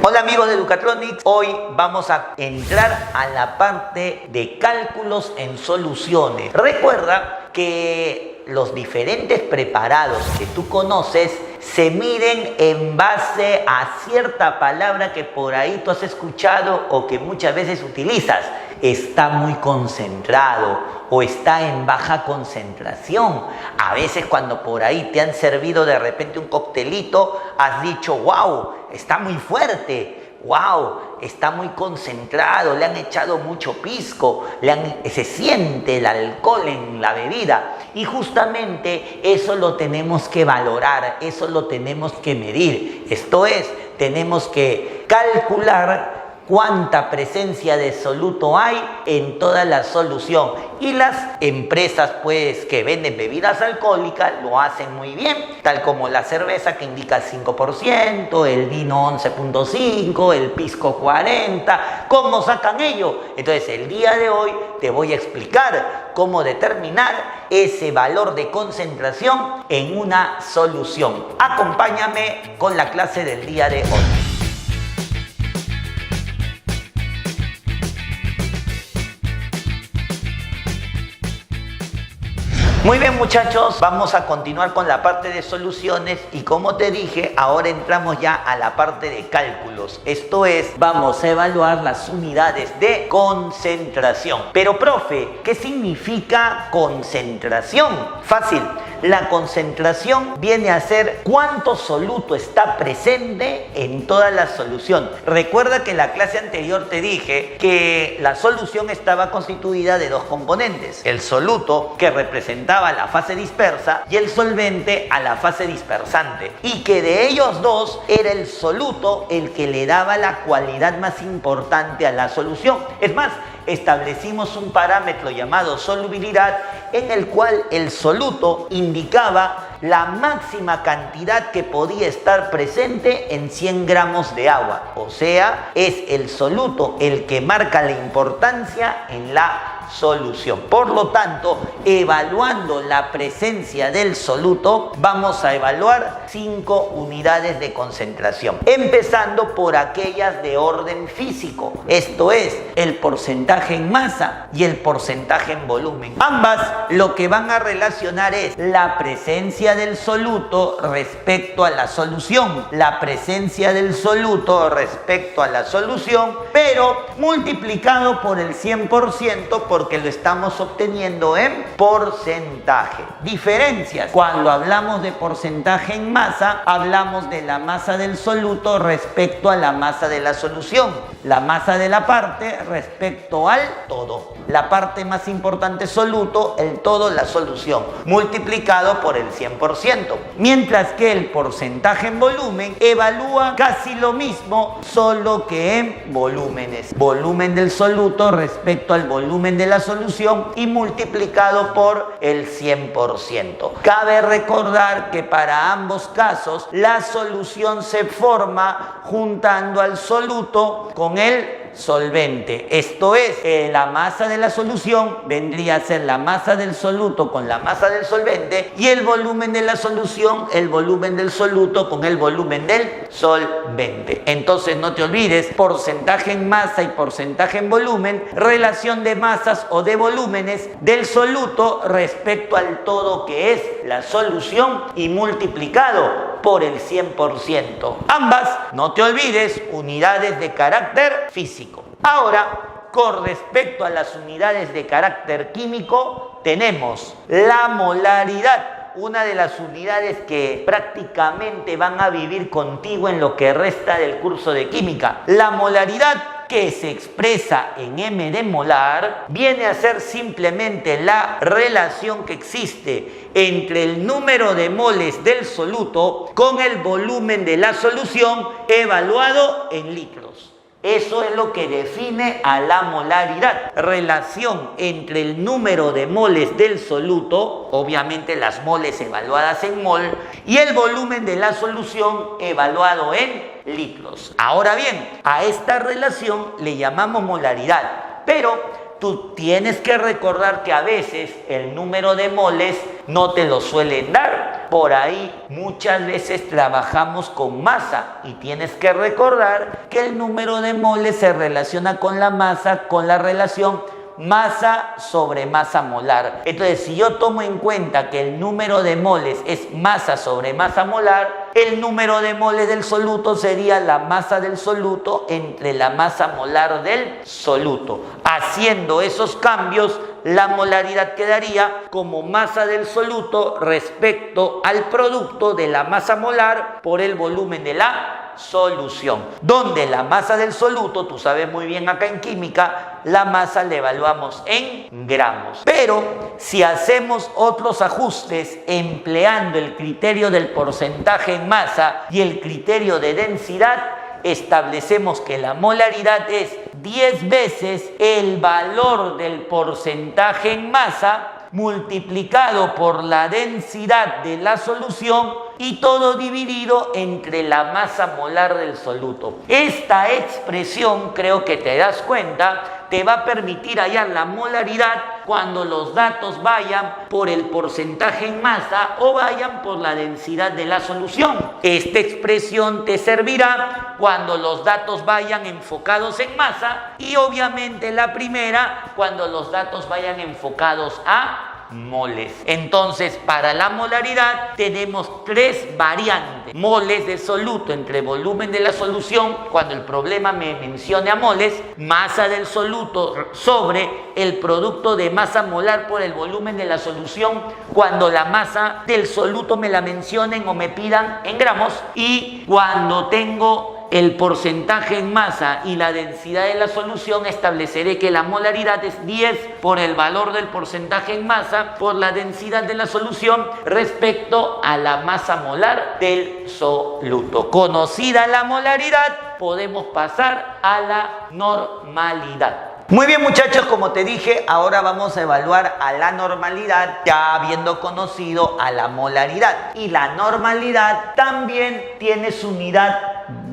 Hola amigos de Educatronics, hoy vamos a entrar a la parte de cálculos en soluciones. Recuerda que los diferentes preparados que tú conoces se miden en base a cierta palabra que por ahí tú has escuchado o que muchas veces utilizas. Está muy concentrado o está en baja concentración. A veces cuando por ahí te han servido de repente un coctelito, has dicho, wow, está muy fuerte. ¡Wow! Está muy concentrado, le han echado mucho pisco, se siente el alcohol en la bebida. Y justamente eso lo tenemos que valorar, eso lo tenemos que medir. Esto es, tenemos que calcular cuánta presencia de soluto hay en toda la solución. Y las empresas pues que venden bebidas alcohólicas lo hacen muy bien, tal como la cerveza que indica 5%, el vino 11.5%, el pisco 40%. ¿Cómo sacan ello? Entonces el día de hoy te voy a explicar cómo determinar ese valor de concentración en una solución. Acompáñame con la clase del día de hoy. Muy bien muchachos, vamos a continuar con la parte de soluciones y como te dije, ahora entramos ya a la parte de cálculos. Esto es, vamos a evaluar las unidades de concentración. Pero profe, ¿qué significa concentración? Fácil, la concentración viene a ser cuánto soluto está presente en toda la solución. Recuerda que en la clase anterior te dije que la solución estaba constituida de dos componentes. El soluto, que representaba la fase dispersa, y el solvente a la fase dispersante, y que de ellos dos era el soluto el que le daba la cualidad más importante a la solución. Es más, establecimos un parámetro llamado solubilidad en el cual el soluto indicaba la máxima cantidad que podía estar presente en 100 gramos de agua. O sea, es el soluto el que marca la importancia en la solución. Por lo tanto, evaluando la presencia del soluto, vamos a evaluar 5 unidades de concentración, empezando por aquellas de orden físico, esto es, el porcentaje en masa y el porcentaje en volumen. Ambas lo que van a relacionar es la presencia del soluto respecto a la solución, la presencia del soluto respecto a la solución, pero multiplicado por el 100%, porque lo estamos obteniendo en porcentaje. Diferencias: cuando hablamos de porcentaje en masa, hablamos de la masa del soluto respecto a la masa de la solución, la masa de la parte respecto al todo. La parte más importante soluto, el todo la solución, multiplicado por el 100%. Mientras que el porcentaje en volumen evalúa casi lo mismo, solo que en volúmenes. Volumen del soluto respecto al volumen de la solución y multiplicado por el 100%. Cabe recordar que para ambos casos la solución se forma juntando al soluto con el solvente. Esto es, la masa de la solución vendría a ser la masa del soluto con la masa del solvente, y el volumen de la solución, el volumen del soluto con el volumen del solvente. Entonces no te olvides, porcentaje en masa y porcentaje en volumen, relación de masas o de volúmenes del soluto respecto al todo que es la solución y multiplicado por el 100%. Ambas, no te olvides, unidades de carácter físico. Ahora, con respecto a las unidades de carácter químico, tenemos la molaridad, una de las unidades que prácticamente van a vivir contigo en lo que resta del curso de química. La molaridad, que se expresa en m de molar, viene a ser simplemente la relación que existe entre el número de moles del soluto con el volumen de la solución evaluado en litros. Eso es lo que define a la molaridad. Relación entre el número de moles del soluto, obviamente las moles evaluadas en mol, y el volumen de la solución evaluado en litros. Ahora bien, a esta relación le llamamos molaridad, pero tú tienes que recordar que a veces el número de moles no te lo suelen dar. molar. Por ahí muchas veces trabajamos con masa y tienes que recordar que el número de moles se relaciona con la masa, con la relación masa sobre masa molar. Entonces, si yo tomo en cuenta que el número de moles es masa sobre masa molar, el número de moles del soluto sería la masa del soluto entre la masa molar del soluto. Haciendo esos cambios, la molaridad quedaría como masa del soluto respecto al producto de la masa molar por el volumen de la solución, donde la masa del soluto, tú sabes muy bien acá en química, la masa la evaluamos en gramos. Pero si hacemos otros ajustes empleando el criterio del porcentaje en masa y el criterio de densidad, establecemos que la molaridad es 10 veces el valor del porcentaje en masa multiplicado por la densidad de la solución y todo dividido entre la masa molar del soluto. Esta expresión, creo que te das cuenta, te va a permitir hallar la molaridad cuando los datos vayan por el porcentaje en masa o vayan por la densidad de la solución. Esta expresión te servirá cuando los datos vayan enfocados en masa y obviamente la primera cuando los datos vayan enfocados a moles. Entonces, para la molaridad tenemos tres variantes: moles de soluto entre volumen de la solución cuando el problema me mencione a moles, masa del soluto sobre el producto de masa molar por el volumen de la solución cuando la masa del soluto me la mencionen o me pidan en gramos, y cuando tengo el porcentaje en masa y la densidad de la solución, estableceré que la molaridad es 10 por el valor del porcentaje en masa por la densidad de la solución respecto a la masa molar del soluto. Conocida la molaridad, podemos pasar a la normalidad. Muy bien, muchachos, como te dije, ahora vamos a evaluar a la normalidad ya habiendo conocido a la molaridad. Y la normalidad también tiene su unidad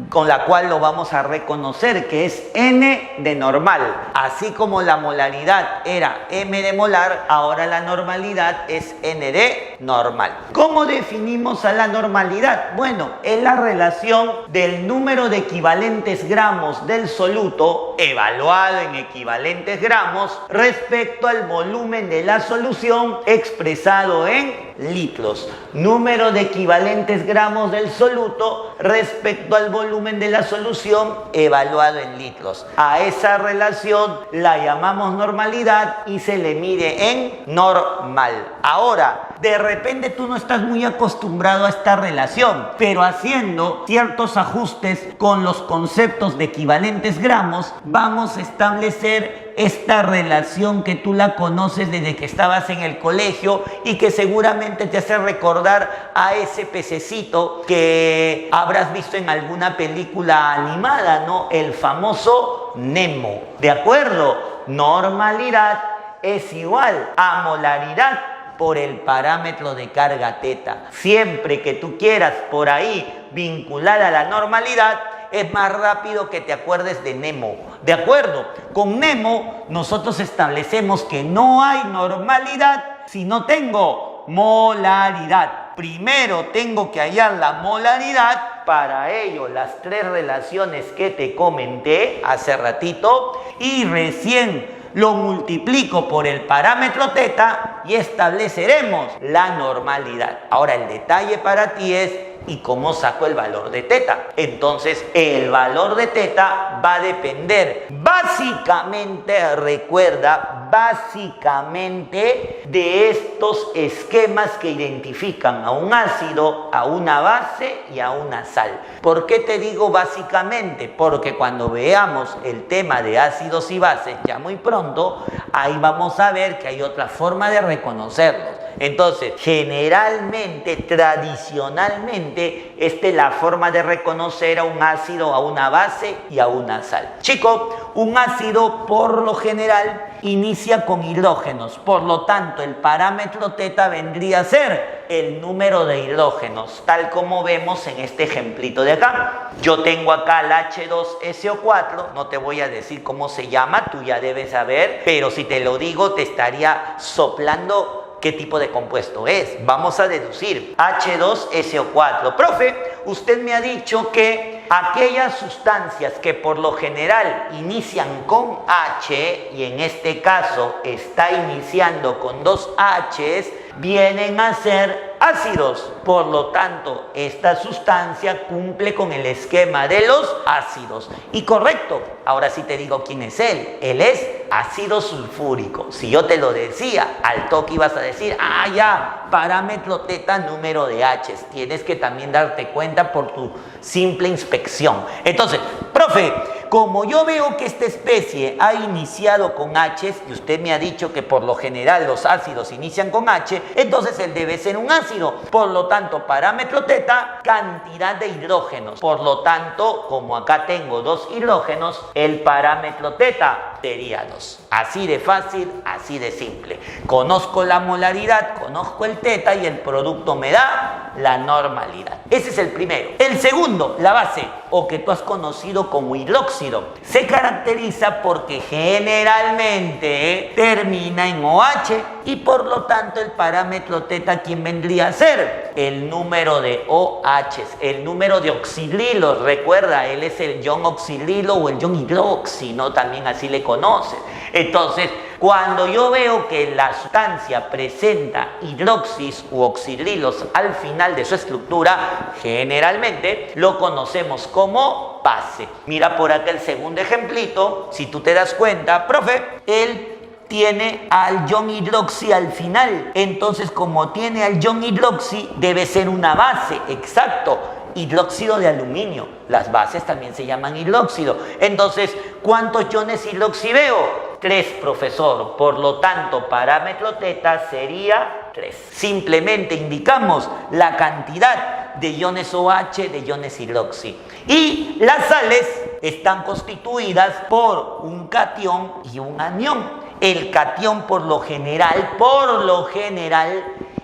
con la cual lo vamos a reconocer, que es n de normal. Así como la molaridad era m de molar, ahora la normalidad es n de normal. ¿Cómo definimos a la normalidad? Bueno, es la relación del número de equivalentes gramos del soluto evaluado en equivalentes gramos respecto al volumen de la solución expresado en litros. Número de equivalentes gramos del soluto respecto al volumen de la solución evaluado en litros. A esa relación la llamamos normalidad y se le mide en normal. Ahora, de repente tú no estás muy acostumbrado a esta relación, pero haciendo ciertos ajustes con los conceptos de equivalentes gramos, vamos a establecer esta relación que tú la conoces desde que estabas en el colegio y que seguramente te hace recordar a ese pececito que habrás visto en alguna película animada, ¿no? El famoso Nemo. ¿De acuerdo? Normalidad es igual a molaridad por el parámetro de carga teta. Siempre que tú quieras por ahí vincular a la normalidad, es más rápido que te acuerdes de Nemo. ¿De acuerdo? Con Nemo nosotros establecemos que no hay normalidad si no tengo molaridad. Primero tengo que hallar la molaridad, para ello las tres relaciones que te comenté hace ratito, y recién lo multiplico por el parámetro teta y estableceremos la normalidad. Ahora el detalle para ti es: ¿y cómo saco el valor de teta? Entonces, el valor de teta va a depender básicamente, recuerda, básicamente de estos esquemas que identifican a un ácido, a una base y a una sal. ¿Por qué te digo básicamente? Porque cuando veamos el tema de ácidos y bases ya muy pronto, ahí vamos a ver que hay otra forma de reconocerlos. Entonces, generalmente, tradicionalmente, esta es la forma de reconocer a un ácido, a una base y a una sal. Chico, un ácido por lo general inicia con hidrógenos, por lo tanto el parámetro teta vendría a ser el número de hidrógenos, tal como vemos en este ejemplito de acá. Yo tengo acá el H2SO4, no te voy a decir cómo se llama, tú ya debes saber, pero si te lo digo te estaría soplando qué tipo de compuesto es. Vamos a deducir H2SO4. Profe, usted me ha dicho que aquellas sustancias que por lo general inician con H, y en este caso está iniciando con dos H's, vienen a ser ácidos. Por lo tanto, esta sustancia cumple con el esquema de los ácidos. Y correcto, ahora sí te digo quién es él. Él es ácido sulfúrico. Si yo te lo decía, al toque ibas a decir, ah, ya, parámetro teta, número de H's. Tienes que también darte cuenta por tu simple inspección. Entonces, profe, como yo veo que esta especie ha iniciado con H's, y usted me ha dicho que por lo general los ácidos inician con H, entonces él debe ser un ácido. Por lo tanto, parámetro teta, cantidad de hidrógenos. Por lo tanto, como acá tengo dos hidrógenos, el parámetro teta sería 2. Así de fácil, así de simple. Conozco la molaridad, conozco el teta y el producto me da la normalidad. Ese es el primero. El segundo, la base, o que tú has conocido como hidróxido, se caracteriza porque generalmente termina en OH y por lo tanto el parámetro teta, ¿quién vendría a ser? El número de OHs, el número de oxidrilos. Recuerda, él es el ion oxidrilo o el ion hidroxi, ¿no? También así le conoce. Entonces, cuando yo veo que la sustancia presenta hidroxis u oxidrilos al final de su estructura, generalmente lo conocemos como base. Mira por acá el segundo ejemplito. Si tú te das cuenta, profe, él tiene al ion hidroxi al final. Entonces, como tiene al ion hidroxi, debe ser una base, exacto. Hidróxido de aluminio. Las bases también se llaman hidróxido. Entonces, ¿cuántos iones hidroxi veo? 3, profesor. Por lo tanto, parámetro teta sería 3. Simplemente indicamos la cantidad de iones OH, de iones hidroxi. Y las sales están constituidas por un catión y un anión. El catión por lo general,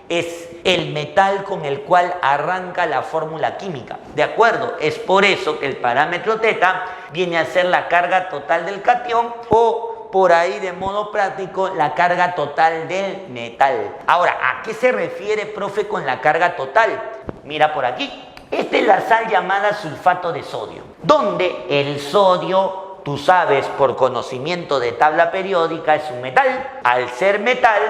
es el metal con el cual arranca la fórmula química. ¿De acuerdo? Es por eso que el parámetro teta viene a ser la carga total del catión o, por ahí de modo práctico, la carga total del metal. Ahora, ¿a qué se refiere, profe, con la carga total? Mira por aquí. Esta es la sal llamada sulfato de sodio, donde el sodio, tú sabes por conocimiento de tabla periódica, es un metal. Al ser metal,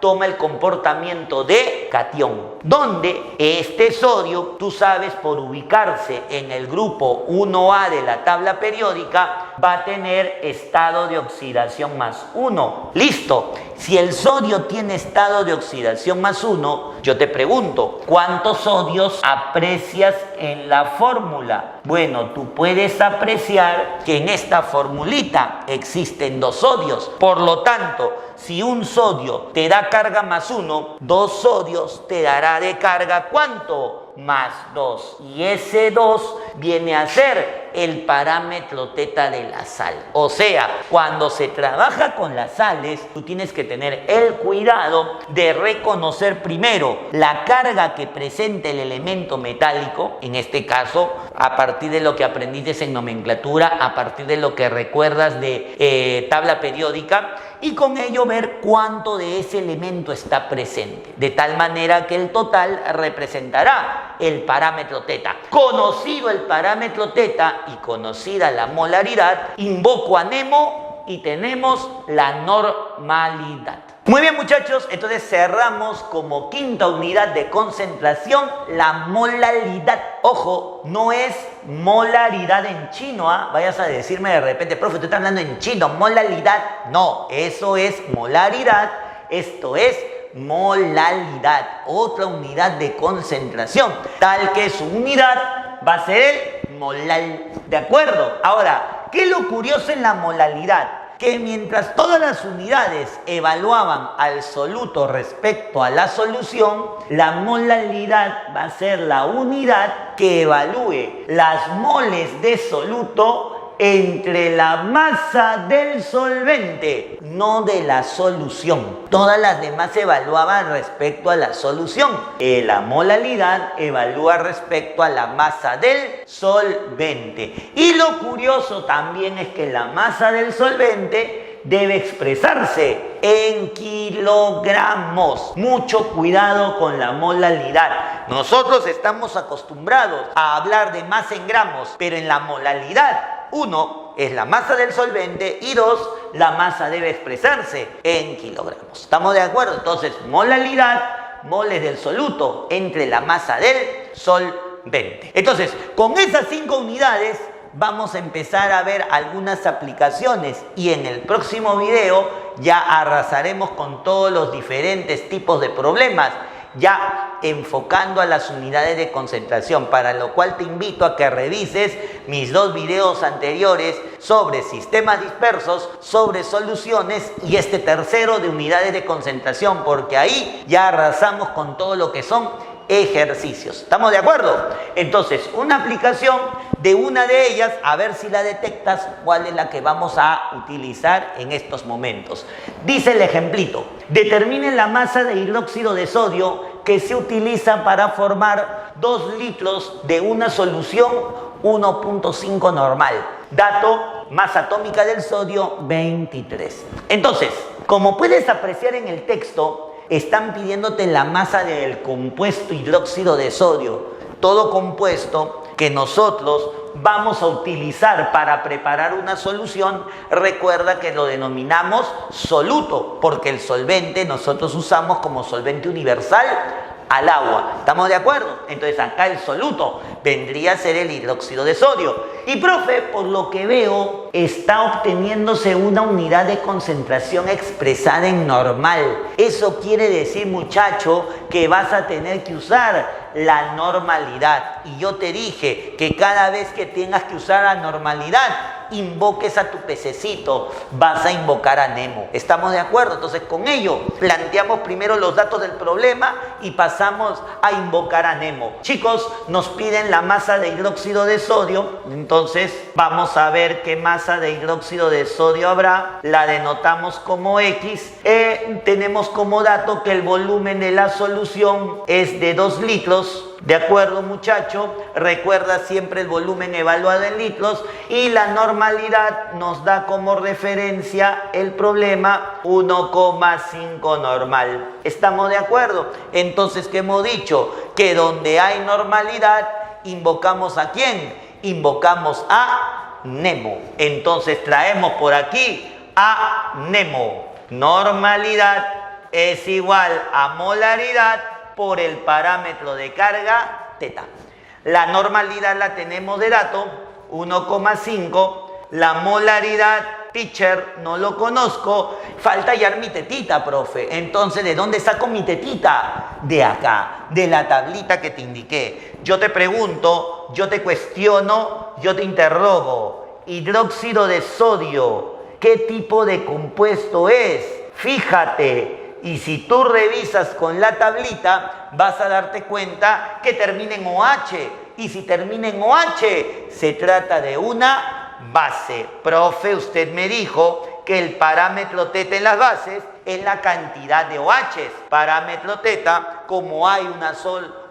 toma el comportamiento de catión, donde este sodio, tú sabes, por ubicarse en el grupo 1A de la tabla periódica, va a tener estado de oxidación más 1. Listo. Si el sodio tiene estado de oxidación más 1, yo te pregunto, ¿cuántos sodios aprecias en la fórmula? Bueno, tú puedes apreciar que en esta formulita existen 2 sodios. Por lo tanto, si un sodio te da carga más 1, 2 sodios te dará de carga ¿cuánto? Más 2. Y ese 2 viene a ser el parámetro teta de la sal. O sea, cuando se trabaja con las sales, tú tienes que tener el cuidado de reconocer primero la carga que presenta el elemento metálico, en este caso, a partir de lo que aprendiste en nomenclatura, a partir de lo que recuerdas de tabla periódica, y con ello ver cuánto de ese elemento está presente, de tal manera que el total representará el parámetro teta. Conocido el parámetro teta y conocida la molaridad, invoco a Nemo y tenemos la normalidad. Muy bien, muchachos, entonces cerramos como quinta unidad de concentración la molaridad. Ojo, no es molaridad en chino, ¿ah? Vayas a decirme de repente, profe, tú estás hablando en chino, molaridad. No, eso es molaridad, esto es molaridad, otra unidad de concentración, tal que su unidad va a ser el molal. ¿De acuerdo? Ahora, ¿qué es lo curioso en la molaridad? Que mientras todas las unidades evaluaban al soluto respecto a la solución, la molaridad va a ser la unidad que evalúe las moles de soluto entre la masa del solvente, no de la solución. Todas las demás se evaluaban respecto a la solución. La molaridad evalúa respecto a la masa del solvente. Y lo curioso también es que la masa del solvente debe expresarse en kilogramos. Mucho cuidado con la molaridad. Nosotros estamos acostumbrados a hablar de masa en gramos, pero en la molaridad, 1 es la masa del solvente y 2, la masa debe expresarse en kilogramos. ¿Estamos de acuerdo? Entonces, molaridad, moles del soluto entre la masa del solvente. Entonces, con esas 5 unidades vamos a empezar a ver algunas aplicaciones y en el próximo video ya arrasaremos con todos los diferentes tipos de problemas, ya enfocando a las unidades de concentración, para lo cual te invito a que revises mis 2 videos anteriores sobre sistemas dispersos, sobre soluciones y este tercero de unidades de concentración, porque ahí ya arrasamos con todo lo que son ejercicios. ¿Estamos de acuerdo? Entonces, una aplicación de una de ellas, a ver si la detectas, cuál es la que vamos a utilizar en estos momentos. Dice el ejemplito: determinen la masa de hidróxido de sodio que se utiliza para formar 2 litros de una solución 1.5 normal. Dato: masa atómica del sodio 23. Entonces, como puedes apreciar en el texto, están pidiéndote la masa del compuesto hidróxido de sodio, todo compuesto que nosotros vamos a utilizar para preparar una solución. Recuerda que lo denominamos soluto, porque el solvente nosotros usamos como solvente universal al agua. ¿Estamos de acuerdo? Entonces acá el soluto vendría a ser el hidróxido de sodio. Y profe, por lo que veo, está obteniéndose una unidad de concentración expresada en normal. Eso quiere decir, muchacho, que vas a tener que usar la normalidad. Y yo te dije que cada vez que tengas que usar la normalidad, invoques a tu pececito, vas a invocar a Nemo. ¿Estamos de acuerdo? Entonces, con ello planteamos primero los datos del problema y pasamos a invocar a Nemo. Chicos, nos piden la masa de hidróxido de sodio. Entonces, vamos a ver qué masa de hidróxido de sodio habrá. La denotamos como X. Tenemos como dato que el volumen de la solución es de 2 litros. ¿De acuerdo, muchacho? Recuerda siempre el volumen evaluado en litros y la normalidad nos da como referencia el problema 1,5 normal. ¿Estamos de acuerdo? Entonces, ¿qué hemos dicho? Que donde hay normalidad, ¿invocamos a quién? Invocamos a Nemo. Entonces, traemos por aquí a Nemo. Normalidad es igual a molaridad por el parámetro de carga teta. La normalidad la tenemos de dato 1,5. La molaridad, teacher, no lo conozco. Falta hallar mi tetita, profe. Entonces, ¿de dónde saco mi tetita? De acá, de la tablita que te indiqué. Yo te pregunto, yo te cuestiono, yo te interrogo. Hidróxido de sodio, ¿qué tipo de compuesto es? Fíjate. Y si tú revisas con la tablita, vas a darte cuenta que termina en OH. Y si termina en OH, se trata de una base. Profe, usted me dijo que el parámetro teta en las bases es la cantidad de OHs. Parámetro teta, como hay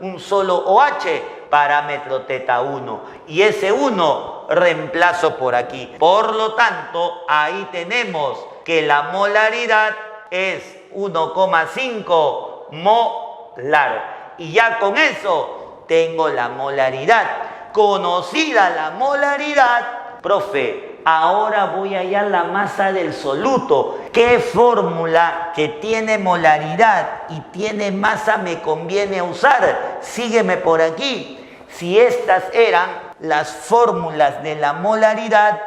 un solo OH, parámetro teta 1. Y ese 1 reemplazo por aquí. Por lo tanto, ahí tenemos que la molaridad es 1,5 molar. Y ya con eso tengo la molaridad. Conocida la molaridad, profe, ahora voy a hallar la masa del soluto. ¿Qué fórmula que tiene molaridad y tiene masa me conviene usar? Sígueme por aquí. Si estas eran las fórmulas de la molaridad,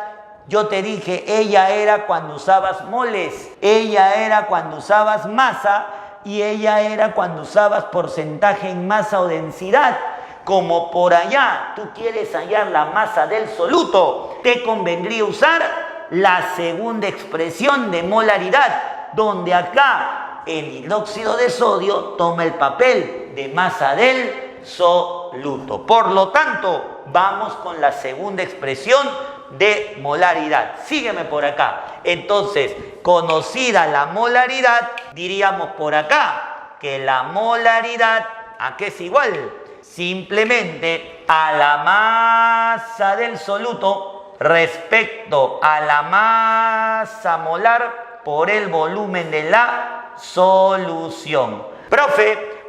yo te dije, ella era cuando usabas moles, ella era cuando usabas masa y ella era cuando usabas porcentaje en masa o densidad. Como por allá tú quieres hallar la masa del soluto, te convendría usar la segunda expresión de molaridad, donde acá el hidróxido de sodio toma el papel de masa del soluto. Por lo tanto, vamos con la segunda expresión de molaridad. Sígueme por acá. Entonces, conocida la molaridad, diríamos por acá que la molaridad, ¿a qué es igual? Simplemente a la masa del soluto respecto a la masa molar por el volumen de la solución.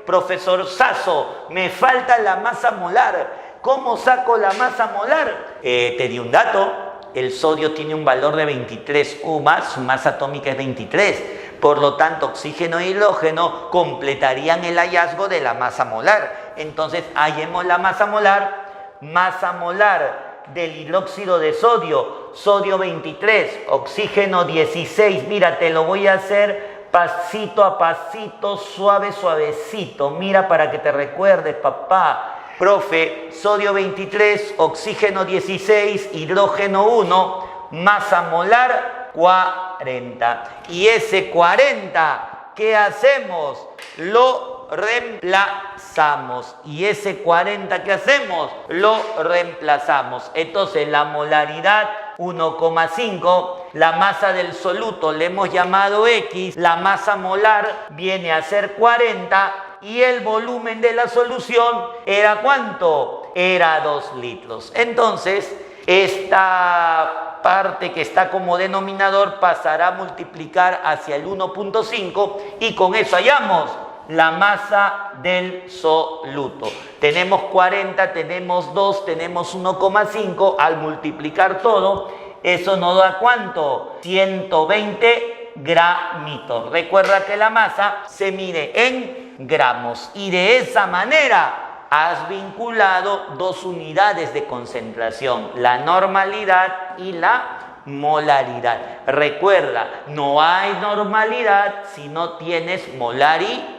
Profesor Sasso, me falta la masa molar. ¿Cómo saco la masa molar? Te di un dato. El sodio tiene un valor de 23 U+, su masa atómica es 23. Por lo tanto, oxígeno e hidrógeno completarían el hallazgo de la masa molar. Entonces, hallemos la masa molar. Masa molar del hidróxido de sodio, sodio 23, oxígeno 16. Mira, te lo voy a hacer pasito a pasito, suavecito. Mira para que te recuerdes, papá. Profe, sodio 23, oxígeno 16, hidrógeno 1, masa molar 40. Y ese 40, ¿qué hacemos? Lo reemplazamos. Y ese 40, ¿qué hacemos? Lo reemplazamos. Entonces, la molaridad 1,5, la masa del soluto le hemos llamado X, la masa molar viene a ser 40 y el volumen de la solución era ¿cuánto? Era 2 litros. Entonces, esta parte que está como denominador pasará a multiplicar hacia el 1,5 y con eso hallamos la masa del soluto. Tenemos 40, tenemos 2, tenemos 1,5. Al multiplicar todo, eso nos da ¿cuánto? 120 gramitos. Recuerda que la masa se mide en gramos y de esa manera has vinculado dos unidades de concentración, la normalidad y la molaridad. Recuerda, no hay normalidad si no tienes molaridad.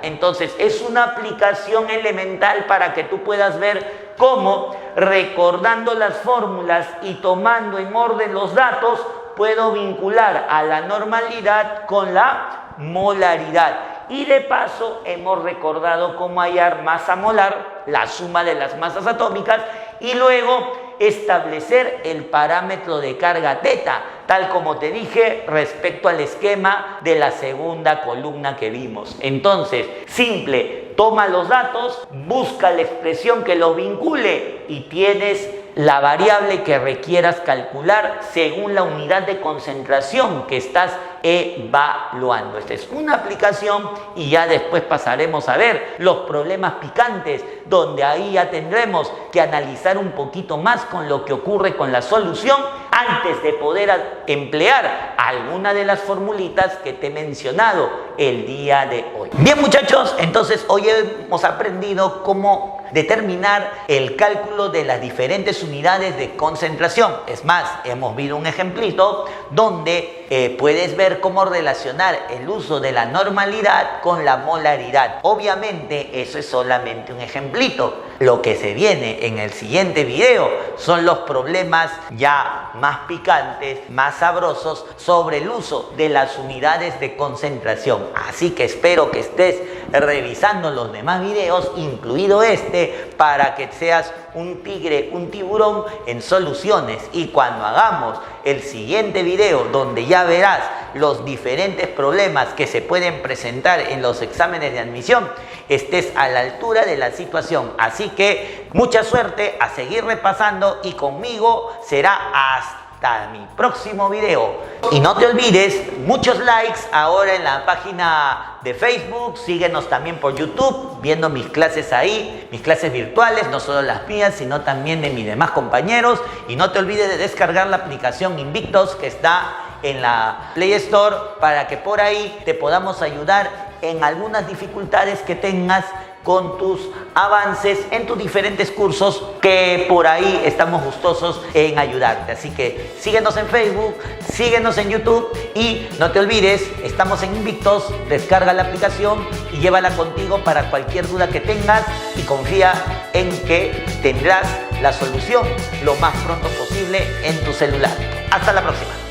Entonces, es una aplicación elemental para que tú puedas ver cómo, recordando las fórmulas y tomando en orden los datos, puedo vincular a la normalidad con la molaridad. Y de paso, hemos recordado cómo hallar masa molar, la suma de las masas atómicas, y luego establecer el parámetro de carga teta, tal como te dije respecto al esquema de la segunda columna que vimos. Entonces, simple, toma los datos, busca la expresión que los vincule y tienes la variable que requieras calcular según la unidad de concentración que estás evaluando. Esta es una aplicación y ya después pasaremos a ver los problemas picantes, donde ahí ya tendremos que analizar un poquito más con lo que ocurre con la solución antes de poder emplear alguna de las formulitas que te he mencionado el día de hoy. Bien, muchachos, entonces hoy hemos aprendido cómo determinar el cálculo de las diferentes unidades de concentración. Es más, hemos visto un ejemplito donde puedes ver cómo relacionar el uso de la normalidad con la molaridad. Obviamente, eso es solamente un ejemplito. Lo que se viene en el siguiente video son los problemas ya más picantes, más sabrosos sobre el uso de las unidades de concentración. Así que espero que estés revisando los demás videos, incluido este, para que seas un tigre, un tiburón en soluciones. Y cuando hagamos el siguiente video, donde ya verás los diferentes problemas que se pueden presentar en los exámenes de admisión, estés a la altura de la situación. Así que mucha suerte, a seguir repasando, y conmigo será hasta mi próximo video. Y no te olvides, muchos likes ahora en la página de Facebook. Síguenos también por YouTube, viendo mis clases ahí, mis clases virtuales, no solo las mías, sino también de mis demás compañeros. Y no te olvides de descargar la aplicación Invictos, que está en la Play Store, para que por ahí te podamos ayudar en algunas dificultades que tengas con tus avances en tus diferentes cursos, que por ahí estamos gustosos en ayudarte. Así que síguenos en Facebook, síguenos en YouTube y no te olvides, estamos en Invictos, descarga la aplicación y llévala contigo para cualquier duda que tengas, y confía en que tendrás la solución lo más pronto posible en tu celular. Hasta la próxima.